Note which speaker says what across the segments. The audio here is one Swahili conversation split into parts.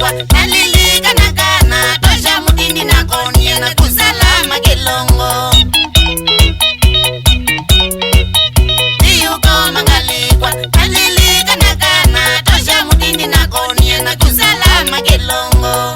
Speaker 1: Wakwa nalilika nakana tosha mutindi nakonie na kusalama kilongo Tiyuko mangalikwa nalilika nakana tosha mutindi nakonie na kusalama kilongo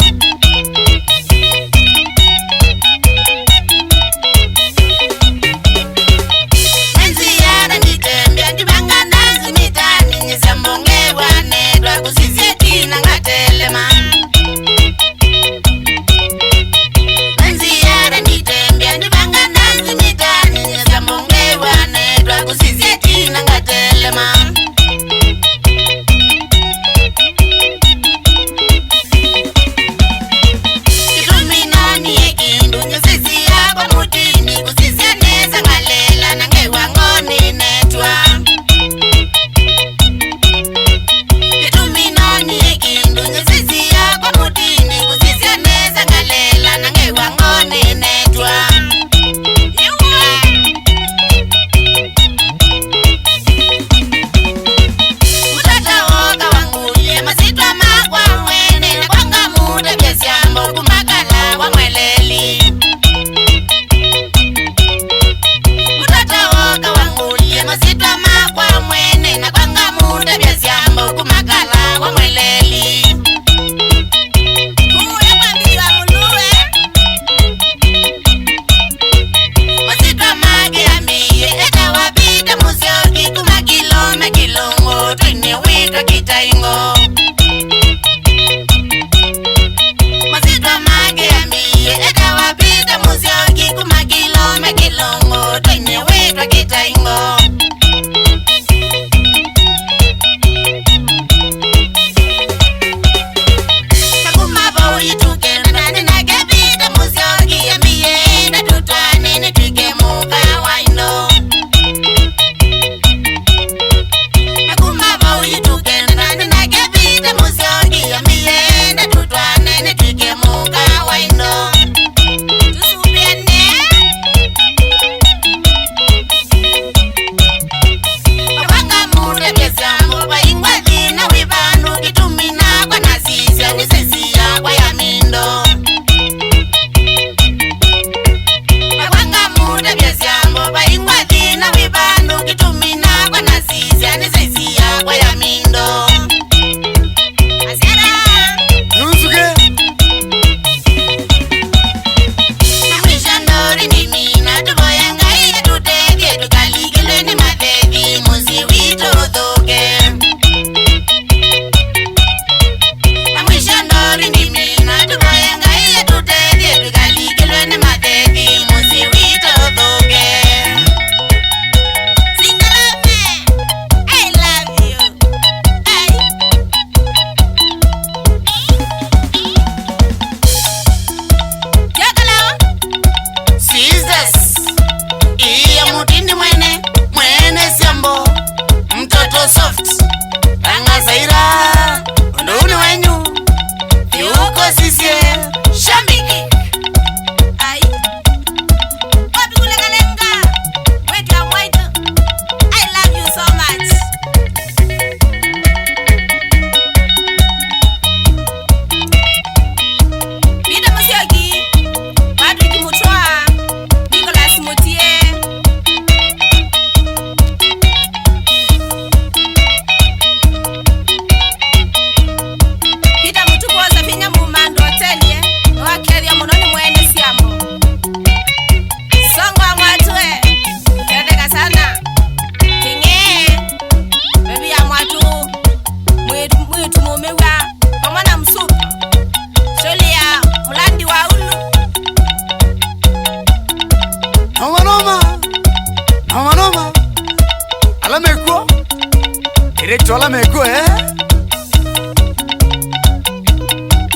Speaker 2: Chola meko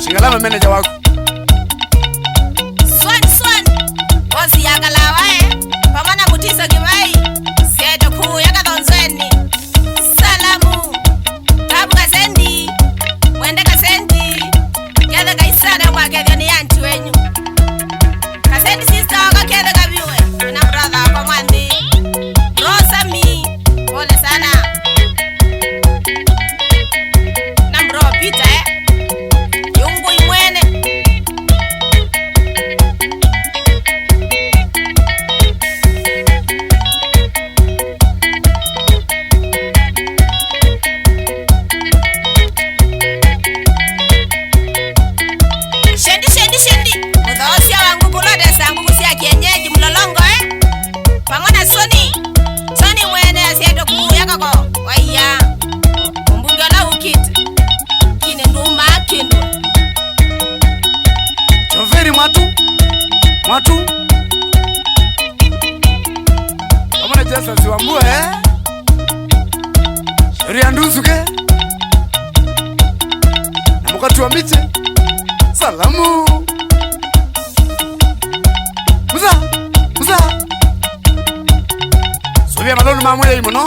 Speaker 2: Shingala manager wako
Speaker 1: Swan Osi yakalawa Pamana mutiso gimai Sieto kuu yaka donzweni Salamu Tabu kasendi Mwende kasendi Keda kaisada kwa keda ni yanti wenyu Kasendi sister waka keda kabiwe Mina brother kwa mwandi Rosa mi Pole sana Peter, you
Speaker 2: mbiche salamu muza Subia malonu mamwe muno